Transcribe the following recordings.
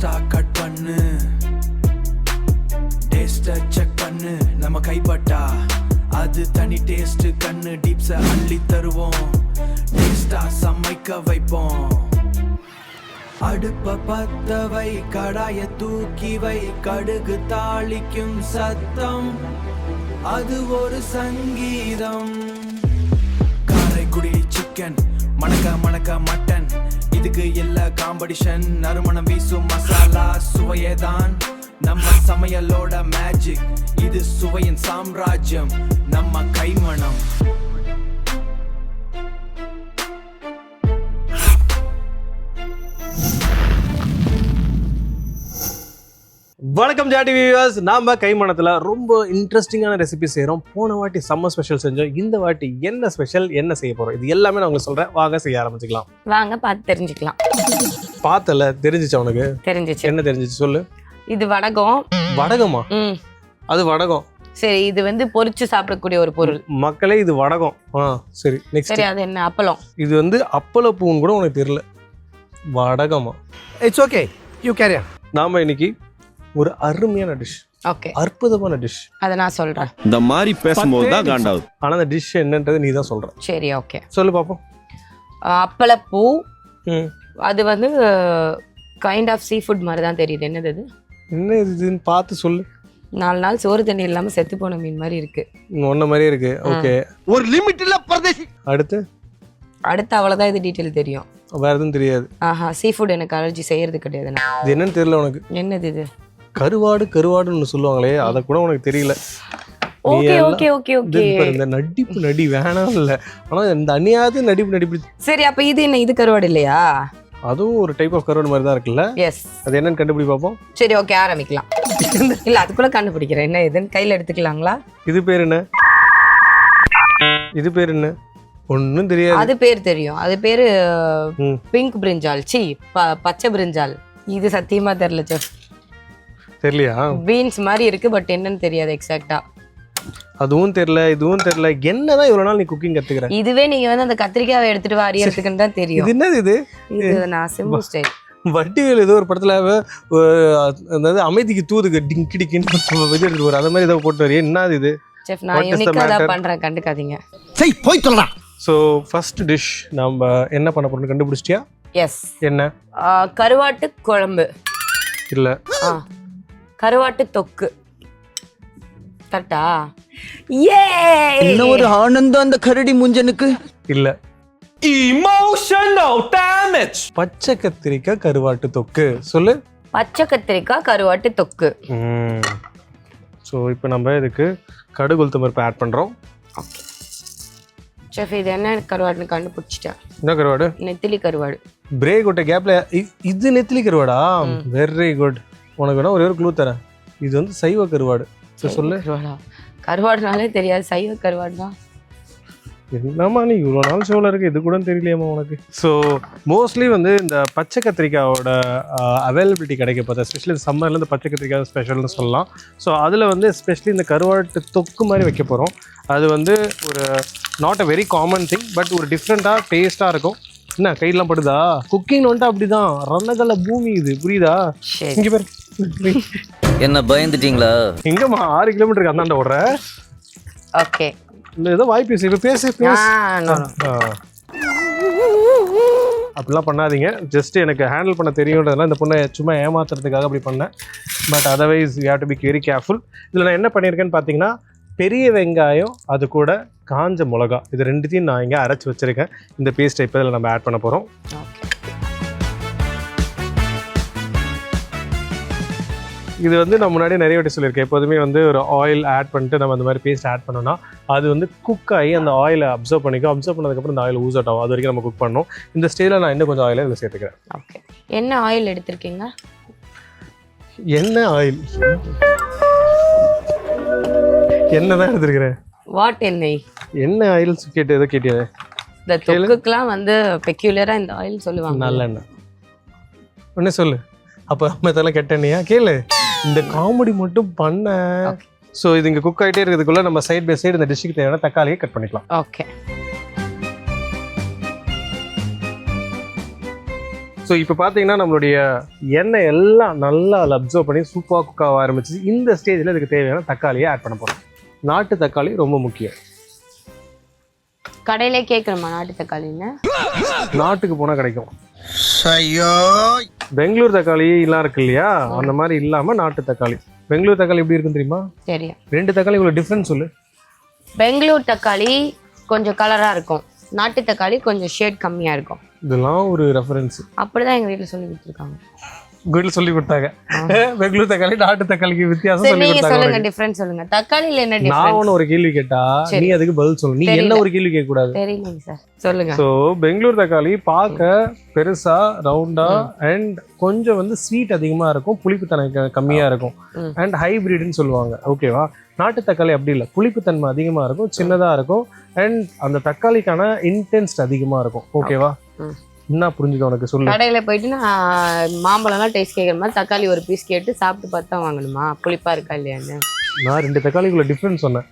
ஃபாஸ்டா கட் பண்ணு, டேஸ்ட செக் பண்ணு. நம்ம கைப்பட்டா அது தனி டேஸ்ட். கண்ணு டீப்ஸ அள்ளி தருவோம், டேஸ்டா சமைக்க வைப்போம். அடுப்ப பத்த வை, கடாய தூக்கி வை, கடுகு தாளிக்கும் சத்தம் அது ஒரு சங்கீதம். காரைக்குடி சிக்கன் மணக்க மணக்க மட்டன், இதுக்கு இல்ல காம்படிஷன். நறுமணம் வீசும் மசாலா சுவையேதான் நம்ம சமையலோட மேஜிக். இது சுவையின் சாம்ராஜ்யம், நம்ம கைமணம். வணக்கம் ஜாடி வியூவர்ஸ். நாம கைமணத்தில் ரொம்ப இன்ட்ரெஸ்டிங்கான ரெசிபி செய்கிறோம். போன வாட்டி சம்மர் ஸ்பெஷல் செஞ்சோம். இந்த வாட்டி என்ன ஸ்பெஷல், என்ன செய்ய போகிறோம், இது எல்லாமே நான் உங்களுக்கு சொல்கிறேன். வாங்க செய்ய ஆரம்பிச்சுக்கலாம். வாங்க பார்த்து தெரிஞ்சுக்கலாம். பார்த்தல தெரிஞ்சிச்சு உனக்கு? தெரிஞ்சிச்சு. என்ன தெரிஞ்சிச்சு சொல்லு. இது வடகம். வடகமா? அது வடகம். சரி, இது வந்து பொரிச்சு சாப்பிடக்கூடிய ஒரு பொருள். மக்களே இது வடகம். சரி நெக்ஸ்ட். சரி, அது என்ன? அப்பளம். இது வந்து அப்பள பூன்னு கூட உனக்கு தெரியல. வடகமா? It's okay, you carry on. நாம இன்னைக்கு ஒரு அருமையான டிஷ், ஓகே, அற்புதமான டிஷ். அத நான் சொல்றேன். இந்த மாதிரி பேசும்போது தான் காண்டாவுது. ஆனா அந்த டிஷ் என்னன்றது நீ தான் சொல்ற. சரி, ஓகே, சொல்லு பாப்போம். அப்பளப்பூ. அது வந்து கைண்ட் ஆஃப் சீ ஃபுட் மாதிரி தான் தெரியுது. என்னது அது? என்ன இதுன்னு பார்த்து சொல்லு. 4 நாள் சோறு தண்ணி இல்லாம செத்து போன மீன் மாதிரி இருக்கு. ஒன்ன மாதிரியே இருக்கு. ஓகே, ஒரு லிமிட் இல்ல பரதேசி. அடுத்து அவ்வளவுதான். இது டீட்டெயில் தெரியும், வேற எதுவும் தெரியாது. சீ ஃபுட் எனக்கு அலர்ஜி, செய்யறது கிடையாது. இது என்னன்னு தெரியல உனக்கு. என்னது இது? கருவாடுன்னு சொல்லுவாங்களே, அத கூட உனக்கு தெரியல. Okay okay okay okay. இந்த நடி வேணாம் இல்ல, ஆனா இந்த அநியாயத்து நடிப்பு. சரி, அப்ப இது என்ன? இது கருவாடு இல்லையா? அதுவும் ஒரு டைப் ஆஃப் கருவாடு மாதிரி தான் இருக்குல்ல. எஸ். அது என்னன்னு கண்டுபிடி பாப்போம். சரி, ஓகே, ஆரம்பிக்கலாம். இல்ல, அதுக்குள்ள கண்டுபிடிக்கிறேன். என்ன இதுன்னு கையில எடுத்துக்கலாங்களா? இது பேர் என்ன? இது பேர் என்ன? ஒன்னும் தெரியாது. அது பேர் தெரியும். அது பேரு பிங்க் பிரிஞ்சால். பச்சை பிரிஞ்சால். இது சத்தியமா தெரியல செஃப். தெரியலையா? பீன்ஸ் மாதிரி இருக்கு, பட் என்னன்னு தெரியாது எக்ஸாக்ட்டா. அதுவும் தெரியல, இதுவும் தெரியல. என்னதான் இவ்வளவு நாள் நீ குக்கிங் கத்துக்கிற? இதுவே நீங்க வந்து அந்த கத்திரிக்காவை எடுத்துட்டு அரியறதுக்குன்னு தான் தெரியும். இது என்னது இது? இது நான் சிம்பிள் ஸ்டைல். வட்டிவேல் ஏதோ ஒரு படத்துல அதாவது அமைதிக்கு தூதுக்கு டிங்கிடிக்கின்னு வெஜிடபிள் வரும், அந்த மாதிரி ஏதோ போட்டு வரையே. என்னது இது? செஃப், நான் யூனிக்கா தான் பண்றேன், கண்டுக்காதீங்க. சரி, போய் சொல்லலாம். ஸோ ஃபர்ஸ்ட் டிஷ் நம்ம என்ன பண்ண போறோம்னு கண்டுபிடிச்சிட்டியா? எஸ். என்ன? கருவாட்டு குழம்பு இல்ல, கருவாட்டு தொக்கு. கரெக்டா? ஏ, என்ன ஒரு ஆனந்தம் அந்த கரடி முஞ்சனுக்கு. இல்ல, இமோஷனல் டேமேஜ். பச்சை கத்திரிக்காய் கருவாட்டு தொக்கு. சொல்லு. பச்சை கத்திரிக்காய் கருவாட்டு தொக்கு. ஸோ இப்போ நம்ம இதுக்கு கடுகு உளுத்தம் பருப்பு ஆட் பண்றோம். ஓகே செஃப், இது என்ன கருவாடுன்னு கண்டுபிடிச்சிட்டேன். என்ன கருவாடு? நெத்திலி கருவாடு. பிரேக் விட்ட கேப்ல இது நெத்திலி கருவாடா? Very good. உனக்கு வேணா ஒரே ஒரு க்ளூ தரேன். இது வந்து சைவ கருவாடு. சொல்லு. கருவாடுனாலே தெரியாது, சைவ கருவாடு தான். என்னம்மா நீ இவ்வளோ நாள் ஷோவில் இருக்கு, இது கூட தெரியலையாம்மா உனக்கு? ஸோ மோஸ்ட்லி வந்து இந்த பச்சை கத்திரிக்காயோட அவைலபிலிட்டி கிடைக்க பார்த்தா, எஸ்பெஷலி இந்த சம்மரில் இந்த பச்சை கத்திரிக்காய் ஸ்பெஷல்னு சொல்லலாம். ஸோ அதில் வந்து எஸ்பெஷலி இந்த கருவாட்டு தொக்கு மாதிரி வைக்க போகிறோம். அது வந்து ஒரு not a very common thing, but ஒரு டிஃப்ரெண்ட்டாக டேஸ்ட்டாக இருக்கும். என்ன கையெல்லாம் படுதா? குக்கிங் வந்துட்டு அப்படிதான், ரணகல பூமி இது, புரியுதா? இங்கே பேர் என்ன பயந்துட்டீங்களா? எங்கம்மா 6 கிலோமீட்டருக்கு அந்தாண்ட ஓடுற? ஓகே, இல்லை ஏதோ வாய் பேசு, இப்போ பேசு. அப்படிலாம் பண்ணாதீங்க. ஜஸ்ட் எனக்கு ஹேண்டில் பண்ண தெரியுன்றதுனால இந்த பொண்ணை சும்மா ஏமாத்துறதுக்காக அப்படி பண்ணேன். But otherwise you have to be very careful. இதில் நான் என்ன பண்ணியிருக்கேன்னு பார்த்தீங்கன்னா, பெரிய வெங்காயம், அது கூட காஞ்ச மிளகா, இது ரெண்டுத்தையும் நான் இங்கே அரைச்சி வச்சுருக்கேன். இந்த பேஸ்ட் இப்போ இதில் நம்ம ஆட் பண்ண போகிறோம். இது வந்து நான் முன்னாடி நிறைய வாட்டி சொல்லியிருக்கேன். எப்போதுமே வந்து ஒரு ஆயில் ஆட் பண்ணிட்டு நம்ம அந்த மாதிரி பேஸ்ட் ஆட் பண்ணோம்னா அது வந்து குக் ஆகி அந்த ஆயிலை அப்சர்வ் பண்ணிக்கும். அப்சர்வ் பண்ணதுக்கப்புறம் இந்த ஆயில் ஊஸ் அவுட் ஆகும். அது வரைக்கும் நம்ம குக் பண்ணணும். இந்த ஸ்டேஜில் நான் இன்னும் கொஞ்சம் ஆயிலை இதில் சேர்த்துக்கிறேன். ஓகே, என்ன ஆயில் எடுத்திருக்கீங்க? என்ன ஆயில்? என்ன தான் எடுத்துருக்கிறேன். வாட் எண்ணெய்? என்ன ஆயில் கேட்டு எதோ கேட்டியது? இந்த தொக்குக்கெல்லாம் வந்து பெக்யூலரா இந்த ஆயில் சொல்லுவாங்க. நல்லெண்ணெய். ஒன்னே சொல்லு. அப்போ மற்றெல்லாம் கெட்டெண்ணையா? கேளு. இந்த காமெடி மட்டும் பண்ண. ஸோ இது இங்கே குக் ஆகிட்டே இருக்கிறதுக்குள்ள நம்ம சைட் பை சைடு இந்த டிஷ்ஷுக்கு தேவையான தக்காளியை கட் பண்ணிக்கலாம். ஓகே. ஸோ இப்போ பார்த்தீங்கன்னா நம்மளுடைய எண்ணெய் எல்லாம் நல்லா அப்சர்வ் பண்ணி சூப்பராக குக் ஆக ஆரம்பிச்சு. இந்த ஸ்டேஜில் இதுக்கு தேவையான தக்காளியை ஆட் பண்ண போகிறோம். நாட்டு தக்காளி ரொம்ப முக்கியம். கடையிலே கேட்குறோமா நாட்டு தக்காளின்னு? நாட்டுக்கு போனால் கிடைக்கும். ஐயோ பெங்களூர் தக்காளி எல்லாம் இருக்கு இல்லையா, அந்த மாதிரி இல்லாமல் நாட்டு தக்காளி. பெங்களூர் தக்காளி எப்படி இருக்குன்னு தெரியுமா? தெரியும். 2 தக்காளி இவ்வளோ டிஃப்ரென்ஸ் சொல்லு. பெங்களூர் தக்காளி கொஞ்சம் கலராக இருக்கும், நாட்டு தக்காளி கொஞ்சம் ஷேட் கம்மியாக இருக்கும். இதெல்லாம் ஒரு ரெஃபரன்ஸ். அப்படிதான் எங்கள் வீட்டில் சொல்லி கொடுத்துருக்காங்க. வீட்டில் சொல்லி கொடுத்தாங்க. பெங்களூர் தக்காளி நாட்டு தக்காளிக்கு வித்தியாசம் சரி, சொல்லி நீங்க சொல்லுங்க, கொடுத்தாங்க. டிஃபரன்ஸ் சொல்லுங்க. தக்காளியில் என்ன நான் டிஃபரன்ஸ்? ஒன்று ஒரு கேள்வி கேட்டா சரி. நீ அதுக்கு பதில் சொல்லு. நீ தெரியல. என்ன ஒரு கேள்வி கேட்க கூடாது. தெரியலைங்க சார், சொல்லுங்க. ஸோ பெங்களூர் தக்காளி பார்க்க பெருசா ரவுண்டா அண்ட் கொஞ்சம் வந்து ஸ்வீட் அதிகமா இருக்கும், புளிப்புத்தன்மை கம்மியா இருக்கும் அண்ட் ஹைபிரிட்னு சொல்லுவாங்க. ஓகேவா? நாட்டு தக்காளி அப்படி இல்லை, புளிப்புத்தன்மை அதிகமா இருக்கும், சின்னதா இருக்கும் அண்ட் அந்த தக்காளிக்கான இன்டென்ஸ்ட் அதிகமா இருக்கும். ஓகேவா? என்ன புரிஞ்சுக்க உனக்கு சொல்லு. கடையில் போயிட்டு நான் மாம்பழம்லாம் டேஸ்ட் கேட்குற மாதிரி தக்காளி ஒரு பீஸ் கேட்டு சாப்பிட்டு பார்த்தா வாங்கணுமா, புளிப்பா இருக்கா இல்லையான்னு? நான் 2 தக்காளிக்குள்ள டிஃப்ரென்ஸ் சொன்னேன்.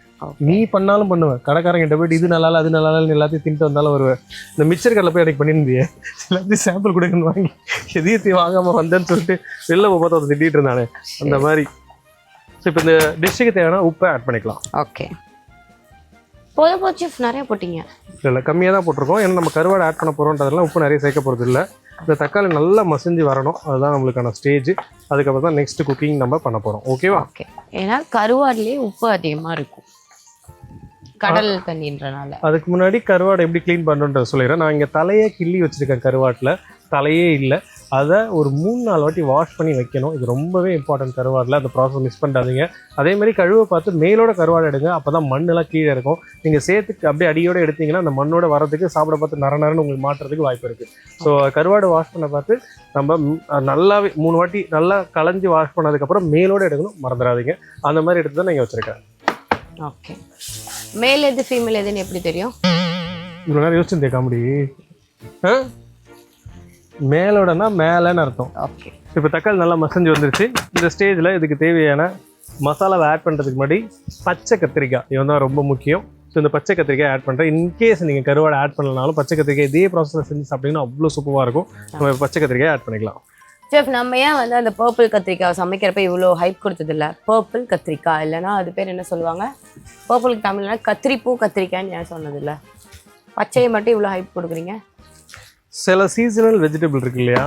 நீ பண்ணாலும் பண்ணுவேன், கடைக்காரங்கிட்ட போயிட்டு இது நல்லா இல்லை அது நல்லா இல்லைன்னு எல்லாத்தையும் தின்ட்டு வந்தாலும் வருவேன். இந்த மிக்சர் கடையில் போய் எனக்கு பண்ணியிருந்தியே, எல்லாத்தையும் சாம்பிள் கொடுக்கணும் வாங்கி எதையும் வாங்காமல் வந்தேன்னு சொல்லிட்டு வெளில போய் அதை திட்டிகிட்டு இருந்தானே, அந்த மாதிரி. ஸோ இப்போ இந்த டிஷ்ஷுக்கு தேவையான உப்பை ஆட் பண்ணிக்கலாம். ஓகே. போச்சு, நிறைய போட்டிங்க. இல்லை கம்மியாக தான் போட்டிருக்கோம், ஏன்னா நம்ம கருவாடை ஆட் பண்ண போகிறோன்றதெல்லாம் உப்பு நிறைய சேர்க்க போகிறது இல்லை. இந்த தக்காளி நல்லா மசிஞ்சு வரணும், அதுதான் நம்மளுக்கான ஸ்டேஜ். அதுக்கப்புறம் தான் நெக்ஸ்ட் குக்கிங் நம்ம பண்ண போகிறோம். ஓகேவா? ஓகே. ஏன்னா கருவாடுலேயே உப்பு அதிகமாக இருக்கும், கடல் தண்ணின்றனால. அதுக்கு முன்னாடி கருவாடை எப்படி க்ளீன் பண்ணுறோன்றத சொல்லிடுறேன். நான் இங்கே தலையே கிள்ளி வச்சுருக்கேன், கருவாட்டில் தலையே இல்லை. அதை ஒரு 3-4 வாட்டி வாஷ் பண்ணி வைக்கணும். இது ரொம்பவே இம்பார்ட்டன்ட் கருவாடில், அந்த ப்ராசஸ் மிஸ் பண்ணிடாதீங்க. அதேமாதிரி கழுவை பார்த்து மேலோட கருவாடை எடுங்க, அப்போ தான் மண்ணெல்லாம் கீழே இருக்கும். நீங்கள் சேர்த்துக்கு அப்படியே அடியோடு எடுத்தீங்கன்னா அந்த மண்ணோட வரதுக்கு சாப்பிட பார்த்து நரன்னு உங்களுக்கு மாட்டுறதுக்கு வாய்ப்பு இருக்குது. ஸோ கருவாடு வாஷ் பண்ண பார்த்து நம்ம நல்லாவே 3 வாட்டி நல்லா களைஞ்சி வாஷ் பண்ணதுக்கப்புறம் மேலோடு எடுக்கணும், மறந்துடாதீங்க. அந்த மாதிரி எடுத்து தான் நீங்கள் வச்சுருக்கேன். ஓகே. மேல் எது ஃபீமேல் எதுன்னு எப்படி தெரியும்? இவ்வளோ நேரம் யோசிச்சுருந்தே காமெடி. மேலோடனா மேலேன்னு அர்த்தம். ஓகே. இப்போ தக்காளி நல்லா மசஞ்சு வந்துருச்சு. இந்த ஸ்டேஜில் இதுக்கு தேவையான மசாலாவை ஆட் பண்ணுறதுக்கு முன்னாடி பச்சை கத்திரிக்காய், இவன் தான் ரொம்ப முக்கியம். ஸோ இந்த பச்சை கத்திரிக்காய் ஆட் பண்ணுறேன். இன்கேஸ் நீங்கள் கருவாடை ஆட் பண்ணலனாலும் பச்சை கத்திரிக்காய் இதே ப்ராசஸில் செஞ்சு சாப்பிட்டீங்கன்னா அவ்வளோ சூப்பராக இருக்கும். நம்ம பச்சை கத்திரிக்காய் ஆட் பண்ணிக்கலாம். செஃப், நம்ம ஏன் வந்து அந்த பர்பிள் கத்திரிக்காய் சமைக்கிறப்ப இவ்வளோ ஹைப் கொடுத்ததில்ல? பர்பிள் கத்திரிக்காய் இல்லைன்னா அது பேர் என்ன சொல்லுவாங்க? பர்பிளுக்கு தமிழ்னா கத்திரிப்பூ கத்திரிக்காய்ன்னு ஏன் சொன்னதில்ல? பச்சையை மட்டும் இவ்வளோ ஹைப் கொடுக்குறீங்க. சில சீசனல் வெஜிடபிள் இருக்கு இல்லையா,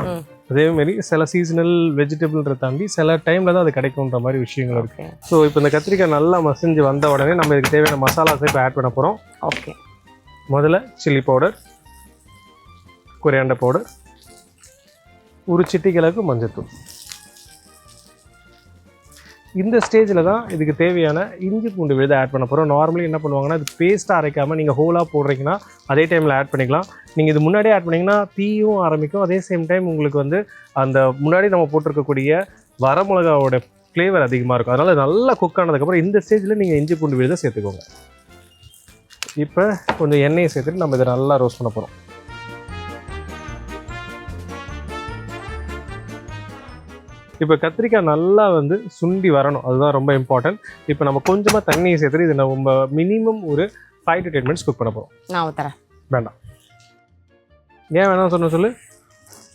அதேமாரி சில சீசனல் வெஜிடபிள்ன்ற தாண்டி சில டைமில் தான் அது கிடைக்குன்ற மாதிரி விஷயங்கள் இருக்கு. ஸோ இப்போ இந்த கத்திரிக்காய் நல்லா மசிஞ்சு வந்த உடனே நம்ம இதுக்கு தேவையான மசாலாஸை இப்போ ஆட் பண்ண போகிறோம். ஓகே. முதல்ல சில்லி பவுடர், கொரியாண்டர் பவுடர், ஒரு சிட்டிக்கிழக்கு மஞ்சத்தூள். இந்த ஸ்டேஜில் தான் இதுக்கு தேவையான இஞ்சி பூண்டு விழுதை ஆட் பண்ண போகிறோம். நார்மலி என்ன பண்ணுவாங்கன்னா இது பேஸ்ட்டாக அரைக்காமல் நீங்கள் ஹோலாக போடுறீங்கன்னா அதே டைமில் ஆட் பண்ணிக்கலாம். நீங்கள் இது முன்னாடியே ஆட் பண்ணிங்கன்னா தீயும் ஆரம்பிக்கும், அதே சேம் டைம் உங்களுக்கு வந்து அந்த முன்னாடி நம்ம போட்டிருக்கக்கூடிய வரமிளகாவோட ஃப்ளேவர் அதிகமாக இருக்கும். அதனால் நல்லா குக் ஆனதுக்கப்புறம் இந்த ஸ்டேஜில் நீங்கள் இஞ்சி பூண்டு விழுதை சேர்த்துக்கோங்க. இப்போ கொஞ்சம் எண்ணெயை சேர்த்துட்டு நம்ம இதை நல்லா ரோஸ்ட் பண்ண போகிறோம். இப்போ கத்திரிக்காய் நல்லா வந்து சுண்டி வரணும், அதுதான் ரொம்ப இம்பார்ட்டன்ட். இப்போ நம்ம கொஞ்சமாக தண்ணியை சேர்த்துட்டு இது நம்ம மினிமம் ஒரு 5 to 10 minutes குக் பண்ண போகிறோம். நான் ஊற்றுறேன். வேண்டாம். ஏன் வேணாம் சொல்லு.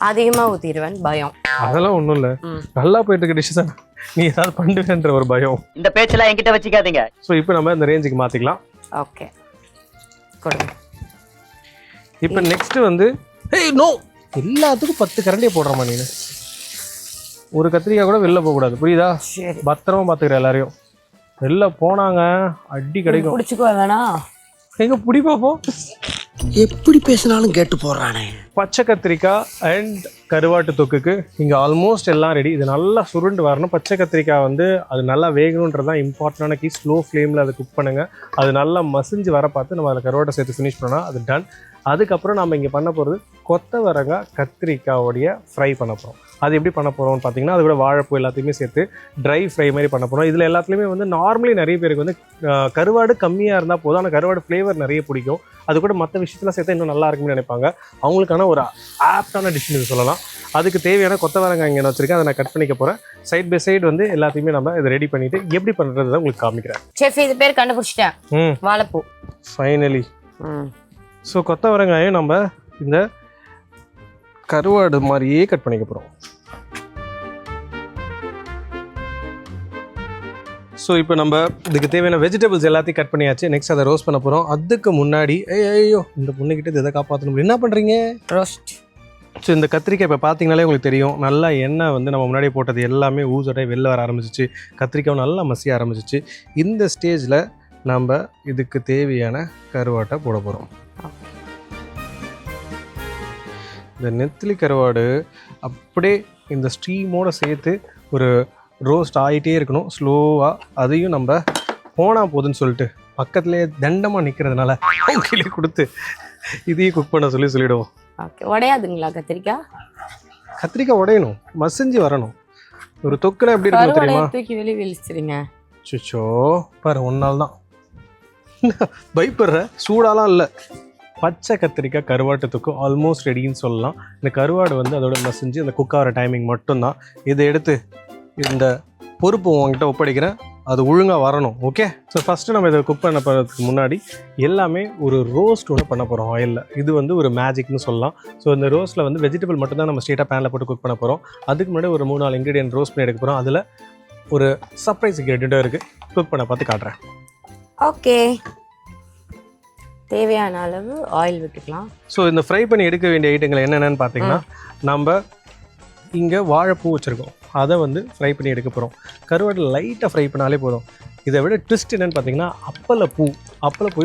அதிகமாக ஊற்றிடுவேன், பயம். அதெல்லாம் ஒன்றும் இல்லை, நல்லா போயிட்டு இருக்க டிஷ் தான், நீ ஏதாவது பண்ணுவேன்ற ஒரு பயம். இந்த பேச்செல்லாம் என்கிட்ட வச்சுக்காதீங்க. ஸோ இப்போ நம்ம இந்த ரேஞ்சுக்கு மாற்றிக்கலாம். ஓகே, கொடுங்க. இப்போ நெக்ஸ்ட்டு வந்து நோ எல்லாத்துக்கும் 10 கரண்டியை போடுறோமா நீ? ஒரு கத்திரிக்காய் கூட வெளில போகக்கூடாது, புரியுதா? சரி, பத்திரமா பார்த்துக்கிற எல்லாரையும். வெளில போனாங்க அடி கிடைக்கும். பிடிச்சிக்கோ வேணா, எங்க பிடி பார்ப்போம். எப்படி பேசினாலும் கேட்டு போடுறானே. பச்சை கத்திரிக்காய் அண்ட் கருவாட்டு தொக்குக்கு இங்கே ஆல்மோஸ்ட் எல்லாம் ரெடி. இது நல்லா சுருண்டு வரணும். பச்சை கத்திரிக்காய் வந்து அது நல்லா வேகணுன்றது தான் இம்பார்ட்டண்டான கீ. ஸ்லோ ஃப்ளேமில் அதை குக் பண்ணுங்கள். அது நல்லா மசிஞ்சு வர பார்த்து நம்ம அதில் கருவாட்டை சேர்த்து ஃபினிஷ் பண்ணோன்னா அது டன். அதுக்கப்புறம் நம்ம இங்கே பண்ண போகிறது கொத்தவரங்காய் கத்திரிக்காயோடைய ஃப்ரை பண்ண போகிறோம். அது எப்படி பண்ண போகிறோம்னு பார்த்தீங்கன்னா அது கூட வாழைப்பூ எல்லாத்தையுமே சேர்த்து ட்ரை ஃப்ரை மாதிரி பண்ண போகிறோம். இதில் எல்லாத்துலேயுமே வந்து நார்மலி நிறைய பேருக்கு வந்து கருவாடு கம்மியாக இருந்தால் போதும், ஆனால் கருவாடு ஃப்ளேவர் நிறைய பிடிக்கும். அது கூட மற்ற விஷயத்தில் சேர்த்து இன்னும் நல்லா இருக்குன்னு நினைப்பாங்க. அவங்களுக்கான ஒரு ஆப்டான டிஷ்னு இது சொல்லலாம். அதுக்கு தேவையான கொத்தவரங்காய் இங்கே வச்சுருக்கேன், அதை நான் கட் பண்ணிக்க போகிறேன். சைட் பை சைடு வந்து எல்லாத்தையுமே நம்ம இதை ரெடி பண்ணிவிட்டு எப்படி பண்ணுறது தான் உங்களுக்கு காமிக்கிறேன். செஃப் இது பேர் கண்டுபிடிச்சிட்டேன், வாழைப்பூ. ஃபைனலி. ஸோ கொத்தவரங்காயம் நம்ம இந்த கருவாடு மாதிரியே கட் பண்ணிக்க போகிறோம். ஸோ இப்போ நம்ம இதுக்கு தேவையான வெஜிடபிள்ஸ் எல்லாத்தையும் கட் பண்ணியாச்சு. நெக்ஸ்ட் அதை ரோஸ்ட் பண்ண போகிறோம். அதுக்கு முன்னாடி ஐயோ இந்த பொண்ணுக்கிட்ட இதை காப்பாற்றணும். என்ன பண்ணுறீங்க? ரோஸ்ட். ஸோ இந்த கத்திரிக்காய் இப்போ பார்த்தீங்கனாலே உங்களுக்கு தெரியும், நல்லா எண்ணெய் வந்து நம்ம முன்னாடியே போட்டது எல்லாமே ஊசட்டாய் வெளில வர ஆரம்பிச்சிச்சு. கத்திரிக்காய் நல்லா மசிய ஆரம்பிச்சிச்சு. இந்த ஸ்டேஜில் நம்ம இதுக்கு தேவையான கருவாட்டை போட போகிறோம். இந்த நெத்திலி கருவாடு அப்படியே இந்த ஸ்டீமோடு சேர்த்து ஒரு ரோஸ்ட் ஆகிட்டே இருக்கணும் ஸ்லோவாக. அதையும் நம்ம போனால் போதுன்னு சொல்லிட்டு பக்கத்துலேயே தண்டமாக நிற்கிறதுனால கீழே கொடுத்து இதையும் குக் பண்ண சொல்லிவிடுவோம். ஓகே. உடையாதுங்களா கத்திரிக்காய்? கத்திரிக்காய் உடையணும், மசிஞ்சு வரணும். ஒரு தொக்குனா எப்படி இருக்கும் தெரியுமா? தூக்கி வெளியே வெளிச்சிருங்க. சுச்சோ பாரு, ஒரு நாள் தான் பயப்படுற. சூடாலாம் இல்லை, பச்சை கத்திரிக்காய் கருவாட்டு தொக்கு ஆல்மோஸ்ட் ரெடின்னு சொல்லலாம். இந்த கருவாடு வந்து அதோட மசிஞ்சு அந்த குக் ஆகிற டைமிங் மட்டும்தான். இதை எடுத்து இந்த பொறுப்பு உங்ககிட்ட ஒப்படைக்கிறேன், அது ஒழுங்காக வரணும். ஓகே. ஸோ ஃபஸ்ட்டு நம்ம இதை குக் பண்ண போகிறதுக்கு முன்னாடி எல்லாமே ஒரு ரோஸ்ட் ஒன்று பண்ண போகிறோம் ஆயிலில். இது வந்து ஒரு மேஜிக்னு சொல்லலாம். ஸோ இந்த ரோஸ்ட்டில் வந்து வெஜிடபிள் மட்டும்தான் நம்ம ஸ்ட்ரெயிட்டாக பேனில் போட்டு குக் பண்ண போகிறோம். அதுக்கு முன்னாடி ஒரு 3-4 இன்க்ரீடியன்ட் ரோஸ்ட் பண்ணி எடுக்க போகிறோம். அதில் ஒரு சர்ப்ரைஸ் இன்க்ரீடியண்ட்டும் இருக்குது. குக் பண்ண பார்த்து காட்டுறேன். ஓகே. தேவையான அளவு ஆயில் விட்டுக்கலாம். ஸோ இந்த ஃப்ரை பண்ணி எடுக்க வேண்டிய ஐட்டங்கள் என்னென்னு பார்த்தீங்கன்னா, நம்ம இங்கே வாழைப்பூ வச்சுருக்கோம், அதை வந்து ஃப்ரை பண்ணி எடுக்க போகிறோம். கருவாடு லைட்டாக ஃப்ரை பண்ணாலே போதும். இதை விட ட்விஸ்ட் என்னென்னு பார்த்தீங்கன்னா, அப்பளப்பூ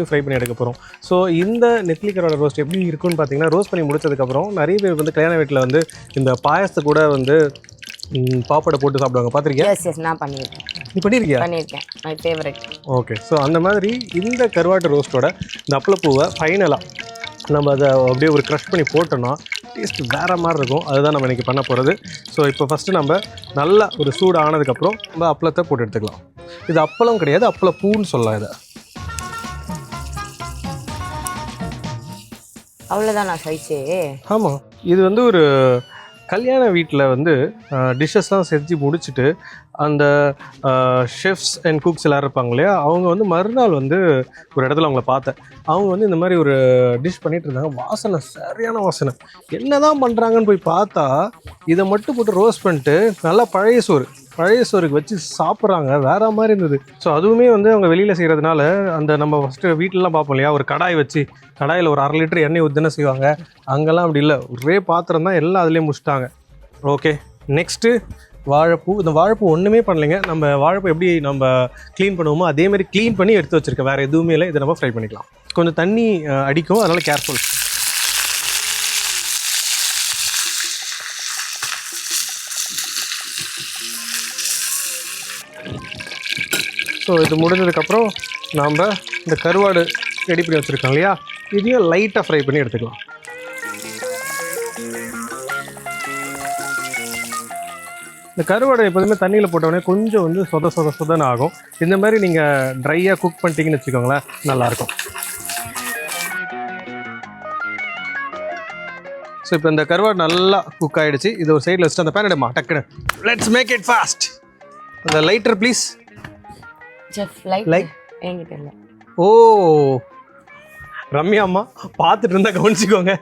ஃப்ரை பண்ணி எடுக்க போகிறோம். ஸோ இந்த நெத்திலி கருவாடு ரோஸ்ட் எப்படி இருக்குன்னு பார்த்தீங்கன்னா, ரோஸ்ட் பண்ணி முடிச்சதுக்கப்புறம் நிறைய பேர் வந்து கல்யாண வீட்டில் வந்து இந்த பாயசத்தை கூட வந்து பாப்படை போட்டு சாப்பிடுவாங்க. பார்த்துருக்கேன்? எஸ் நான் பண்ணியிருக்கேன். நீ பண்ணியிருக்கியா? பண்ணியிருக்கேன். My favourite. ஓகே. ஸோ அந்த மாதிரி இந்த கருவாட்டு ரோஸ்ட்டோட இந்த அப்பளப்பூவை ஃபைனலாக நம்ம அதை அப்படியே ஒரு க்ரஷ் பண்ணி போட்டோன்னா டேஸ்ட் வேறு மாதிரி இருக்கும். அதுதான் நம்ம இன்றைக்கி பண்ண போகிறது. ஸோ இப்போ ஃபஸ்ட்டு நம்ம நல்லா ஒரு சூடு ஆனதுக்கப்புறம் நம்ம அப்பளத்தை போட்டு எடுத்துக்கலாம். இது அப்பளம் கிடையாது, அப்பளப்பூன்னு சொல்லலாம். இதை அவ்வளோதான் நான் சைச்சே. ஆமாம், இது வந்து ஒரு கல்யாண வீட்டில் வந்து டிஷ்ஷஸ்லாம் செஞ்சு முடிச்சுட்டு அந்த ஷெஃப்ஸ் அண்ட் குக்ஸ் எல்லோரும் இருப்பாங்க இல்லையா, அவங்க வந்து மறுநாள் வந்து ஒரு இடத்துல அவங்கள பார்த்தேன். அவங்க வந்து இந்த மாதிரி ஒரு டிஷ் பண்ணிகிட்டு இருந்தாங்க. வாசனை சரியான வாசனை. என்ன தான் பண்ணுறாங்கன்னு போய் பார்த்தா, இதை மட்டும் போட்டு ரோஸ்ட் பண்ணிட்டு நல்லா பழைய சோறுக்கு வச்சு சாப்பிட்றாங்க. வேறு மாதிரி இருந்தது. ஸோ அதுவுமே வந்து அவங்க வெளியில் செய்கிறதுனால அந்த நம்ம ஃபஸ்ட்டு வீட்டிலலாம் பார்ப்போம் இல்லையா, ஒரு கடாய் வச்சு கடாயில் ஒரு 1/2 லிட்டர் எண்ணெய் ஊற்றின செய்வாங்க. அங்கெல்லாம் அப்படி இல்லை, ஒரே பாத்திரம் தான், எல்லாம் அதிலே முடிச்சிட்டாங்க. ஓகே. நெக்ஸ்ட்டு வாழைப்பூ. இந்த வாழைப்பூ ஒன்றுமே பண்ணலைங்க. நம்ம வாழைப்பூ எப்படி நம்ம க்ளீன் பண்ணுவோமோ அதேமாதிரி க்ளீன் பண்ணி எடுத்து வச்சுருக்கேன். வேறு எதுவுமே இல்லை. இதை நம்ம ஃப்ரை பண்ணிக்கலாம். கொஞ்சம் தண்ணி அடிக்கும், அதனால் கேர்ஃபுல். ஸோ இது முடிஞ்சதுக்கப்புறம் நாம் இந்த கருவாடு ரெடி பண்ணி வச்சுருக்கோம் இல்லையா, இதையும் லைட்டாக ஃப்ரை பண்ணி எடுத்துக்கலாம். இந்த கருவாடை எப்போதுமே தண்ணியில் போட்டோடனே கொஞ்சம் வந்து சொதன்னு ஆகும். இந்த மாதிரி நீங்கள் ட்ரையாக குக் பண்ணிட்டீங்கன்னு வச்சுக்கோங்களேன், நல்லாயிருக்கும். ஸோ இப்போ இந்த கருவாடு நல்லா குக் ஆகிடுச்சு. இது ஒரு சைடில் வச்சுட்டு அந்த பேன் எடுமா டக்குன்னு. Let's make it fast. அந்த லைட்டர் ப்ளீஸ். லைட் என்கிட்ட இல்லை. ஓ ரம்யா அம்மா பார்த்துட்டு இருந்தா கவனிச்சுக்கோங்க.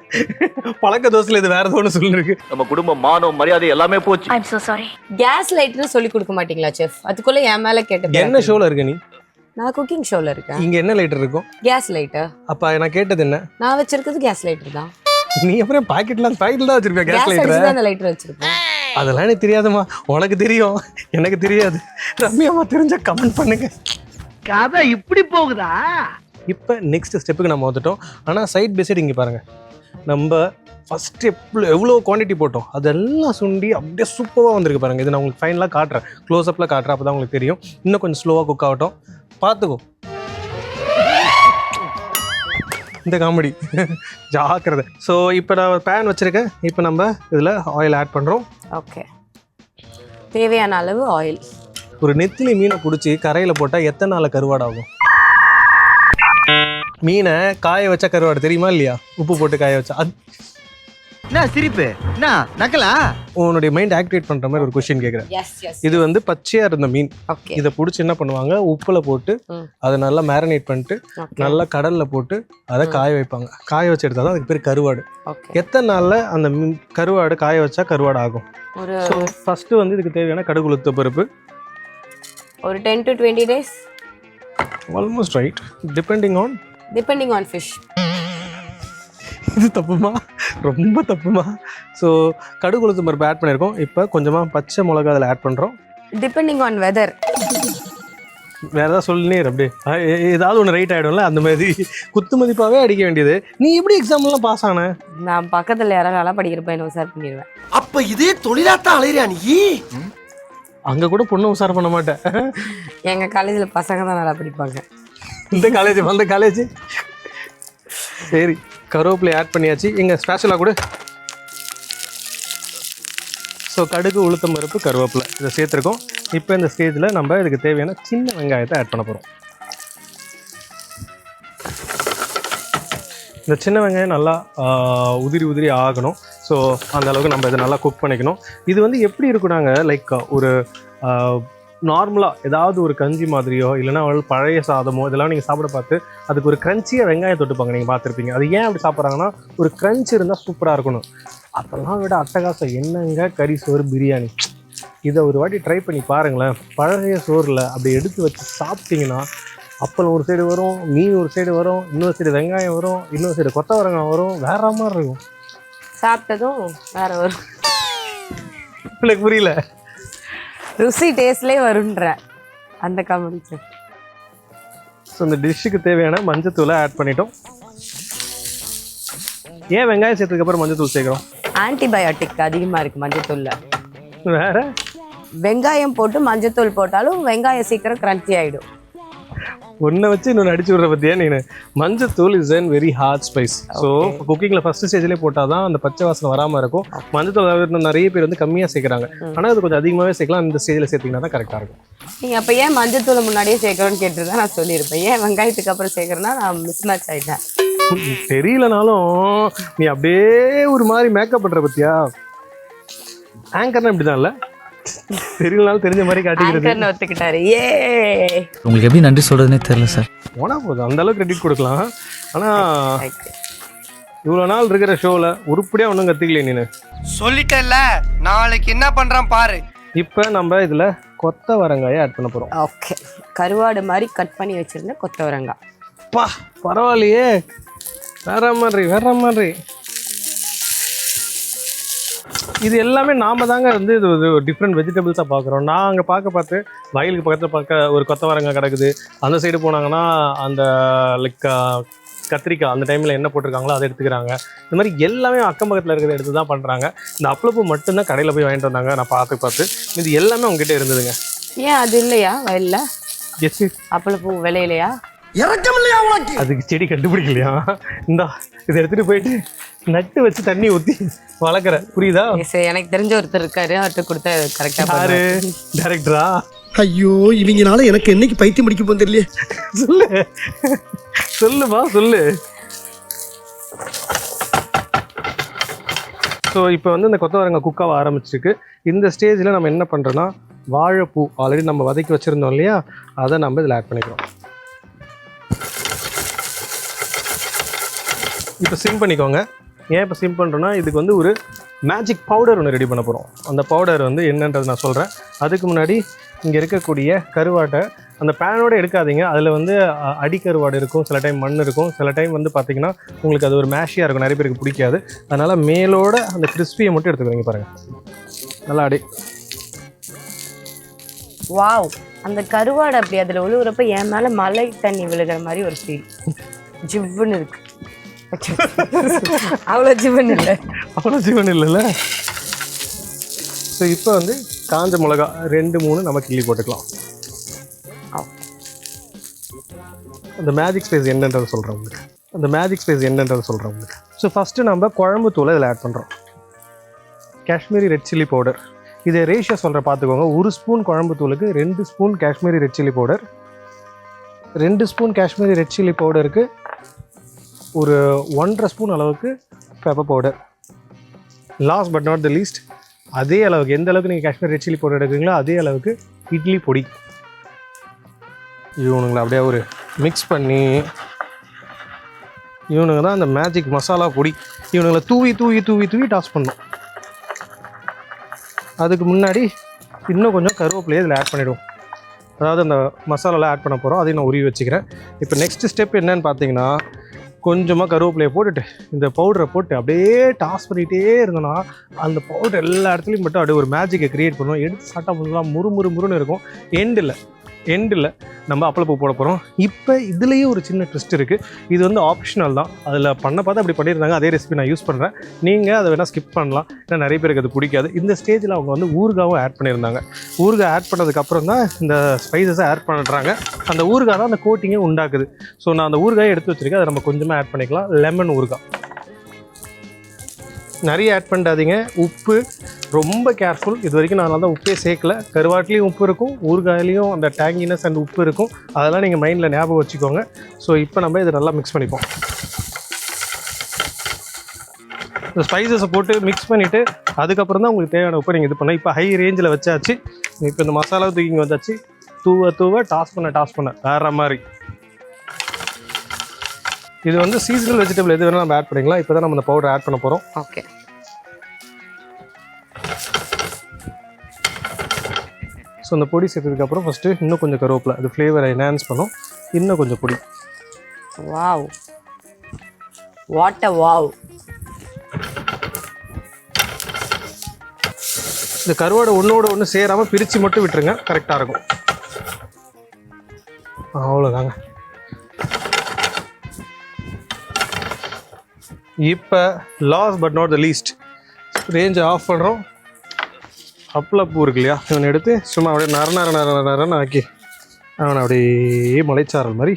பழக்க தோசையில் இது வேற ஏதோ சொல்லிருக்கு. நம்ம குடும்பம் மானம் மரியாதை எல்லாமே போச்சு. ஐ அம் சோ சாரி. கேஸ் லைட்டர்னு சொல்லி கொடுக்க மாட்டீங்களா செஃப்? அதுக்குள்ள என் மேல கேட்டது. என்ன ஷோல இருக்க நீ? நான் குக்கிங் ஷோல இருக்கேன். இங்க என்ன லைட்டர் இருக்கும்? Case lighter. அப்ப நான் கேட்டது என்ன? நான் வச்சிருக்கிறது கேஸ் லைட்டர் தான். நீ அப்புறம் பாக்கெட்ல தான் வச்சிருப்பியா கேஸ் லைட்டர்? அந்த லைட்டர் வச்சிருப்பேன். அதெல்லாம் எனக்கு தெரியாதுமா. உனக்கு தெரியும், எனக்கு தெரியாது. ரம்யா அம்மா தெரிஞ்சா கமெண்ட் பண்ணுங்க. கதை இப்படி போகுதா? இப்போ நெக்ஸ்ட் ஸ்டெப்புக்கு நம்ம வந்துட்டோம். ஆனால் சைட் பை சைடு இங்கே பாருங்கள், நம்ம ஃபஸ்ட்டு எவ்வளோ குவான்டிட்டி போட்டோம் அதெல்லாம் சுண்டி அப்படியே சூப்பராக வந்திருக்கு பாருங்கள். இது நான் உங்களுக்கு ஃபைனலாக காட்டுறேன், க்ளோஸ்அப்பில் காட்டுறேன், அப்போ தான் உங்களுக்கு தெரியும். இன்னும் கொஞ்சம் ஸ்லோவாக குக் ஆகட்டும், பார்த்துக்கோ. இந்த காமெடி ஜாக்கிரதை. ஸோ இப்போ நான் பேன் வச்சுருக்கேன். இப்போ நம்ம இதில் ஆயில் ஆட் பண்ணுறோம். ஓகே. தேவையான அளவு ஆயில். ஒரு நெத்திலி மீனை பிடிச்சி கரையில் போட்டால் எத்தனை நாள் கருவாடாகும்? மீனை காய வச்ச கருவாடு தெரியுமா இல்லையா? உப்பு போட்டு காய வச்சா அது என்ன சிரிப்பு என்ன நக்கலா? உன்னுடைய மைண்ட் ஆக்டிவேட் பண்ணுற மாதிரி ஒரு கொஸ்டின் கேட்குறேன். Yes yes. இது வந்து பச்சையாக இருந்த மீன். ஓகே. இதை பிடிச்சி என்ன பண்ணுவாங்க, உப்பில் போட்டு அதை நல்லா மேரினேட் பண்ணிட்டு நல்லா கடலில் போட்டு அதை காய வைப்பாங்க. காய வச்சு எடுத்தால் தான் அதுக்கு பேர் கருவாடு. ஓகே. எத்தனை நாளில் அந்த கருவாடு காய வச்சா கருவாடு ஆகும்? ஒரு ஸோ ஃபஸ்ட்டு வந்து இதுக்கு தேவையான கடுகு உளுத்த பருப்பு ஒரு 10 to 20 days almost right, depending on fish. இது தப்புமா, ரொம்ப தப்புமா. ஸோ கடுகு உளுத்த பருப்பு ஆட் பண்ணியிருக்கோம். இப்போ கொஞ்சமாக பச்சை மிளகா அதில் ஆட் பண்ணுறோம். Depending on weather. வேறு ஏதாவது சொல்லினே அப்படியே ஏதாவது ஒன்று ரைட் ஆகிடும்ல, அந்த மாதிரி குத்து மதிப்பாகவே அடிக்க வேண்டியது. நீ எப்படி எக்ஸாம்லாம் பாஸ் ஆன? நான் பக்கத்தில் யாராவது நல்லா படிக்கிற பையனை உசார் பண்ணிடுவேன். அப்ப இதே தொழிலாத்தான் அலையிறியா நீ? அங்கே கூட பொண்ணு உசார் பண்ண மாட்டேன். எங்கள் காலேஜில் பசங்க தான் நல்லா படிப்பாங்க. இந்த காலேஜ் வந்த காலேஜ். சரி, கருவேப்பிலை ஆட் பண்ணியாச்சு. எங்கள் ஸ்பெஷலாக கூட ஸோ கடுகு உளுத்தம் பருப்பு கருவேப்பிலை இதை சேர்த்துருக்கோம். இப்போ இந்த ஸ்டேஜில் நம்ம இதுக்கு தேவையான சின்ன வெங்காயத்தை ஆட் பண்ண போகிறோம். இந்த சின்ன வெங்காயம் நல்லா உதிரி ஆகணும். ஸோ அந்த அளவுக்கு நம்ம இதை நல்லா குக் பண்ணிக்கணும். இது வந்து எப்படி இருக்குனாங்க, லைக் ஒரு நார்மலாக ஏதாவது ஒரு கஞ்சி மாதிரியோ இல்லைனா பழைய சாதமோ இதெல்லாம் நீங்கள் சாப்பிட பார்த்து அதுக்கு ஒரு க்ரன்ச்சியாக வெங்காயம் தொட்டுப்பாங்க, நீங்கள் பார்த்துருப்பீங்க. அது ஏன் அப்படி சாப்பிட்றாங்கன்னா ஒரு க்ரன்ச் இருந்தால் சூப்பராக இருக்கணும். அதெல்லாம் விட அட்டகாசம் என்னங்க கறி சோறு பிரியாணி. இதை ஒரு வாட்டி ட்ரை பண்ணி பாருங்களேன். பழைய சோறில் அப்படி எடுத்து வச்சு சாப்பிட்டிங்கன்னா அப்பளம் ஒரு சைடு வரும், மீன் ஒரு சைடு வரும், இன்னொரு சைடு வெங்காயம் வரும், இன்னொரு சைடு கொத்தவரங்காய் வரும், வேற மாதிரி இருக்கும். சாப்பிட்டதும் வேற வரும். எனக்கு புரியல. ருசி டேஸ்ட்லேயே வருன்ற அந்த காமெடி. ஸோ இந்த டிஷ்ஷுக்கு தேவையான மஞ்சத்தூளை ஆட் பண்ணிட்டோம். ஏன் வெங்காயம் சேர்த்ததுக்கப்புறம் மஞ்சத்தூள் சேர்க்குறோம்? ஆன்டிபயோட்டிக் அதிகமாக இருக்குது மஞ்சத்தூளில். வேற வெங்காயம் போட்டு மஞ்சத்தூள் போட்டாலும் வெங்காயம் சீக்கிரம் கிரன்ச்சி ஆகிடும். ஒன்றை வச்சு இன்னொன்று அடிச்சு விட்ற பற்றியா நீ? மஞ்சத்தூள் is an very hard spice. So குக்கிங்கில் ஃபஸ்ட்டு ஸ்டேஜ்லேயே போட்டால் தான் அந்த பச்சை வாசனை வராமல் இருக்கும். மஞ்சத்தூள் நிறைய பேர் வந்து கம்மியாக சேர்க்குறாங்க, ஆனால் அது கொஞ்சம் அதிகமாகவே சேர்க்கலாம். இந்த ஸ்டேஜில் சேர்த்திங்கன்னா தான் கரெக்டாக இருக்கும். நீங்கள் அப்போ ஏன் மஞ்சத்தூளை முன்னாடியே சேர்க்குறோன்னு கேட்டுருந்தா நான் சொல்லியிருப்பேன். ஏன் வெங்காயத்துக்கு அப்புறம் சேர்க்குறேன்னா நான் மிஸ் மேட்ச் ஆகிட்டேன். தெரியலனாலும் நீ அப்படியே ஒரு மாதிரி மேக்கப் பண்ணுற பற்றியா? ஆங்கர்னா இப்படி தான் இல்லை, தெரியலனாலும் தெரிஞ்ச மாதிரி காட்டிக்கிறது. ஒத்துக்கிட்டாரு. ஏ உங்களுக்கு எப்படி நன்றி சொல்றதுனே தெரியல சார். போனா போதும், அந்த அளவுக்கு கிரெடிட் கொடுக்கலாம். ஆனால் இவ்வளோ நாள் இருக்கிற ஷோவில் உருப்படியாக ஒன்றும் கற்றுக்கலையே நீ. சொல்லிட்டேல்ல, நாளைக்கு என்ன பண்றான் பாரு. இப்போ நம்ம இதில் கொத்தவரங்காயை ஆட் பண்ண போகிறோம். ஓகே. கருவாடு மாதிரி கட் பண்ணி வச்சிருந்த கொத்தவரங்காய். பா பரவாயில்லையே, வேற மாதிரி. இது எல்லாமே நாம தாங்க வந்து இது ஒரு டிஃப்ரெண்ட் வெஜிடபிள்ஸாக பார்க்குறோம். நான் அங்கே பார்த்து வயலுக்கு பக்கத்தில் ஒரு கொத்தவரங்காய் கிடக்குது. அந்த சைடு போனாங்கன்னா அந்த லைக் கத்திரிக்காய் அந்த டைமில் என்ன போட்டிருக்காங்களோ அதை எடுத்துக்கிறாங்க. இந்த மாதிரி எல்லாமே அக்கம் பக்கத்தில் இருக்கிறத எடுத்து தான் பண்ணுறாங்க. இந்த அப்பளப்பூ மட்டும்தான் கடையில் போய் வாங்கிட்டு வந்தாங்க. நான் பார்த்து இது எல்லாமே அவங்ககிட்ட இருந்ததுங்க. ஏன் அது இல்லையா வயலில்? எஸ், அப்பளப்பூ விளையிலையா? இறக்கமில்லையா உனக்கு? அதுக்கு செடி கண்டுபிடிக்கலையா? இதை எடுத்துகிட்டு போயிட்டு நட்டு வச்சு தண்ணி ஊற்றி வளர்க்குற, புரியுதா? எனக்கு தெரிஞ்ச ஒருத்தர் இருக்காரு, அவர்கிட்ட கொடுத்தா கரெக்டாக. யாரு? டைரக்டரா? ஐயோ, இவங்கனால எனக்கு என்னைக்கு பைத்தியம் முடிக்க போகுது இல்லையே. சொல்லுமா சொல்லு. ஸோ இப்போ வந்து இந்த கொத்தவரங்காய் குக்காக ஆரம்பிச்சிருக்கு. இந்த ஸ்டேஜில் நம்ம என்ன பண்ணுறோன்னா வாழைப்பூ ஆல்ரெடி நம்ம வதக்கி வச்சுருந்தோம் இல்லையா, அதை நம்ம இதில் ஆட் பண்ணிக்கிறோம். இப்போ சிம் பண்ணிக்கோங்க. ஏன் இப்போ சிம் பண்ணுறோன்னா இதுக்கு வந்து ஒரு மேஜிக் பவுடர் ஒன்று ரெடி பண்ண போகிறோம். அந்த பவுடர் வந்து என்னன்றது நான் சொல்கிறேன். அதுக்கு முன்னாடி இங்கே இருக்கக்கூடிய கருவாட்டை அந்த பேனோடு எடுக்காதீங்க. அதில் வந்து அடிக்கருவாடு இருக்கும், சில டைம் மண் இருக்கும், சில டைம் வந்து பார்த்திங்கன்னா உங்களுக்கு அது ஒரு மேஷியாக இருக்கும், நிறைய பேருக்கு பிடிக்காது. அதனால் மேலோட அந்த கிறிஸ்பியை மட்டும் எடுத்துக்கிறீங்க பாருங்கள். நல்லா அடி. வாவ், அந்த கருவாடு அப்படி அதில் விழுவுறப்ப என் மேலே மழை தண்ணி விழுகிற மாதிரி ஒரு ஃபீல். ஜிவ்வுன்னு இருக்கு. அவ்வளோ ஜீவன் இல்லைல்ல. ஸோ இப்போ வந்து காஞ்ச மிளகா 2-3 நம்ம கிள்ளி போட்டுக்கலாம். அந்த மேஜிக் ஸ்பேஸ் என்னன்றது சொல்கிறேன் உங்களுக்கு. ஸோ ஃபஸ்ட்டு நம்ம குழம்பு தூளை இதில் ஆட் பண்ணுறோம். Kashmiri red chilli powder. இதை ரேஷியோ சொல்கிற பார்த்துக்கோங்க. 1 ஸ்பூன் குழம்பு தூளுக்கு 2 spoon Kashmiri red chilli powder. 2 spoon Kashmiri red chilli பவுடருக்கு ஒரு 1.5 ஸ்பூன் அளவுக்கு pepper powder. Last but not the least, அதே அளவுக்கு எந்த அளவுக்கு நீங்கள் காஷ்மீர் ரெட் சில்லி பவுடர் எடுக்குங்களோ அதே அளவுக்கு இட்லி பொடி. இவனுங்களை அப்படியே ஒரு மிக்ஸ் பண்ணி, இவனுங்க தான் அந்த மேஜிக் மசாலா பொடி. இவனுங்களை தூவி தூவி தூவி தூவி டாஸ் பண்ணணும். அதுக்கு முன்னாடி இன்னும் கொஞ்சம் கருவேப்பிலையை இதில் ஆட் பண்ணிவிடுவோம். அதாவது அந்த மசாலாவில் ஆட் பண்ண போகிறோம், அதையும் நான் உருவி வச்சுக்கிறேன். இப்போ நெக்ஸ்ட் ஸ்டெப் என்னன்னு பார்த்தீங்கன்னா, கொஞ்சமாக கருவேப்பிலையை போட்டுட்டு இந்த பவுடரை போட்டு அப்படியே டாஸ் பண்ணிகிட்டே இருந்தோன்னா அந்த பவுடர் எல்லா இடத்துலையும் மட்டும் அப்படியே ஒரு மேஜிக்கை க்ரியேட் பண்ணுவோம். எடுத்து சாப்பிட்டா முழுலாம் முறுமுறுன்னு இருக்கும். எண்டில் நம்ம அப்பளப்பூ போட போகிறோம். இப்போ இதுலேயே ஒரு சின்ன ட்விஸ்ட் இருக்குது. இது வந்து ஆப்ஷனல் தான், அதில் பண்ண பார்த்தா அப்படி பண்ணியிருந்தாங்க. அதே ரெசிபி நான் யூஸ் பண்ணுறேன், நீங்கள் அதை வேணால் ஸ்கிப் பண்ணலாம். ஏன்னா நிறைய பேருக்கு அது பிடிக்காது. இந்த ஸ்டேஜில் அவங்க வந்து ஊறுகாவும் ஆட் பண்ணியிருந்தாங்க. ஊறுகாய் ஆட் பண்ணதுக்கப்புறம் தான் இந்த ஸ்பைசஸை ஆட் பண்ணுறாங்க. அந்த ஊறுகாய் தான் அந்த கோட்டிங்கே உண்டாக்குது. ஸோ நான் அந்த ஊறுகாயை எடுத்து வச்சுருக்கேன், அதை நம்ம கொஞ்சமாக ஆட் பண்ணிக்கலாம். லெமன் ஊறுகாய் நிறைய ஆட் பண்ணிடாதீங்க. உப்பு ரொம்ப கேர்ஃபுல். இது வரைக்கும் நான் தான் உப்பே சேர்க்கல. கருவாட்டிலையும் உப்பு இருக்கும், ஊறுகாயிலையும் அந்த டேங்கினஸ் அண்ட் உப்பு இருக்கும். அதெல்லாம் நீங்கள் மைண்டில் ஞாபகம் வச்சுக்கோங்க. ஸோ இப்போ நம்ம இதை நல்லா மிக்ஸ் பண்ணிப்போம். இந்த ஸ்பைசஸை போட்டு மிக்ஸ் பண்ணிவிட்டு அதுக்கப்புறம் தான் உங்களுக்கு தேவையான உப்பு நீங்கள் இது பண்ண. இப்போ ஹை ரேஞ்சில் வச்சாச்சு. இப்போ இந்த மசாலா தூக்கிங்க வந்தாச்சு. தூவ டாஸ் பண்ண வேறு மாதிரி. இது வந்து சீசனல் வெஜிடபிள் எது வேணாலும் நம்ம ஆட் பண்ணிக்கலாம். இப்போ தான் நம்ம இந்த பவுடர் ஆட் பண்ண போகிறோம். ஓகே. ஸோ இந்த பொடி சேர்த்ததுக்கப்புறம் ஃபஸ்ட்டு இன்னும் கொஞ்சம் கருவேப்பிலை, அது ஃப்ளேவரை என்ஹான்ஸ் பண்ணும். இன்னும் கொஞ்சம் பொடி. Wow, what a wow. இந்த கருவாடை ஒன்றோட ஒன்று சேராமல் பிரித்து மட்டும் விட்டுருங்க, கரெக்டாக இருக்கும். அவ்வளோதாங்க. இப்போ last but not the least, ரேஞ்சை ஆஃப் பண்ணுறோம். அப்பளப்பூ இருக்கு இல்லையா, இவனை எடுத்து சும்மா அப்படியே நரன்னு ஆக்கி அவனை அப்படியே மலைச்சாரல் மாதிரி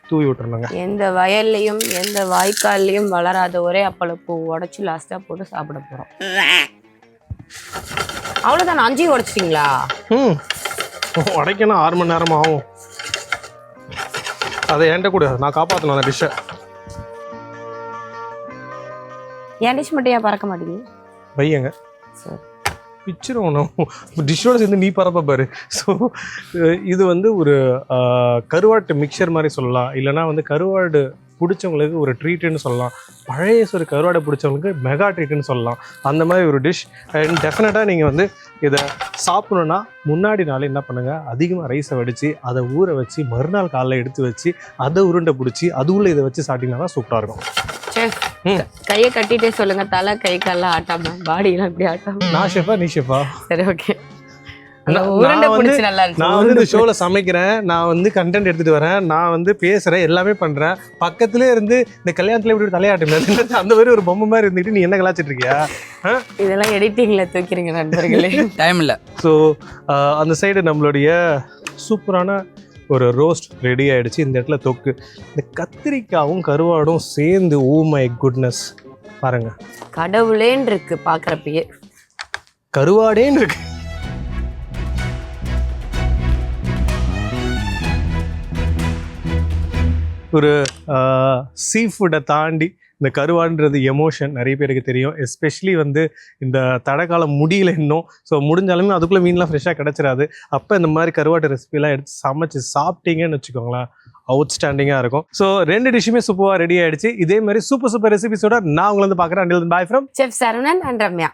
தூவி விட்டுருந்தாங்க. எந்த வயல்லையும் எந்த வாய்க்கால்லையும் வளராத ஒரே அப்பளப்பூ உடச்சி லாஸ்ட்டாக போட்டு சாப்பிட போகிறோம். அவ்வளோதான். 5 உடைச்சிட்டிங்களா? உடைக்கணும் 6 மணி நேரம் ஆகும். அதை என்கிட்ட கூட நான் காப்பாற்றணும் அந்த டிஷ்ஷை. என் டிஷ் மட்டும் ஏன் பறக்க மாட்டேங்குது? பையங்க சரி, பிச்சிரும் டிஷ்ஷோட சேர்ந்து நீ பரப்ப பாரு. ஸோ இது வந்து ஒரு கருவாட்டு மிக்சர் மாதிரி சொல்லலாம். இல்லைனா வந்து கருவாடு பிடிச்சவங்களுக்கு ஒரு ட்ரீட்டுன்னு சொல்லலாம். பழைய ஒரு கருவாடை பிடிச்சவங்களுக்கு மெகா ட்ரீட்டுன்னு சொல்லலாம். அந்த மாதிரி ஒரு டிஷ். அண்ட் டெஃபினட்டாக நீங்கள் வந்து இதை சாப்பிடணுன்னா முன்னாடி நாள் என்ன பண்ணுங்கள், அதிகமாக ரைஸை வடித்து அதை ஊற வச்சு மறுநாள் காலைல எடுத்து வச்சு அதை உருண்டை பிடிச்சி அது உள்ள இதை வச்சு சாப்பிட்டீங்கன்னா தான் சூப்பராக இருக்கும். கையை கட்டிட்டே சொல்லுங்க, தலை கை கால்லாம் ஆட்டாம, பாடியெல்லாம் இப்படி ஆட்டாம. நான் ஷெஃபா நீ ஷெஃபா? சரி, ஓகே. நான் வந்து இந்த ஷோவில் சமைக்கிறேன், நான் வந்து கண்டென்ட் எடுத்துட்டு வரேன், நான் வந்து பேசுறேன், எல்லாமே பண்றேன். பக்கத்துல இருந்து இந்த கல்யாணத்துல இப்படி தலையாட்டு அந்த மாதிரி ஒரு பொம்மை மாதிரி இருந்துட்டு நீ என்ன கலாச்சிட்டு இருக்கியா? இதெல்லாம் எடிட்டிங்ல தூக்கிறீங்க நண்பர்களே. டைம் இல்லை. ஸோ அந்த சைடு நம்மளுடைய சூப்பரான ஒரு ரோஸ்ட் ரெடி ஆகிடுச்சு. இந்த இடத்துல தொக்கு, இந்த கத்திரிக்காவும் கருவாடும் சேர்ந்து, ஓ மை குட்னஸ், பாருங்க கடவுளேன்னு இருக்கு பார்க்குறப்பயே, கருவாடேன்னு இருக்கு. ஒரு சீ ஃபுட்டை தாண்டி இந்த கருவாடுன்றது எமோஷன் நிறைய பேருக்கு தெரியும். எஸ்பெஷலி வந்து இந்த தடைக்காலம் முடியல இன்னும். ஸோ முடிஞ்சாலுமே அதுக்குள்ளே மீன்லாம் ஃப்ரெஷ்ஷாக கிடச்சிடாது. அப்போ இந்த மாதிரி கருவாட்டு ரெசிபிலாம் எடுத்து சமைச்சு சாப்பிட்டீங்கன்னு வச்சுக்கோங்களேன், அவுட்ஸ்டாண்டிங்காக இருக்கும். ஸோ 2 டிஷ்ஷுமே சூப்பராக ரெடி ஆகிடுச்சு. இதே மாதிரி சூப்பர் ரெசிபிஸோட நான் உங்களை வந்து பார்க்குறேன். Bye from chef Saravanan and Ramya.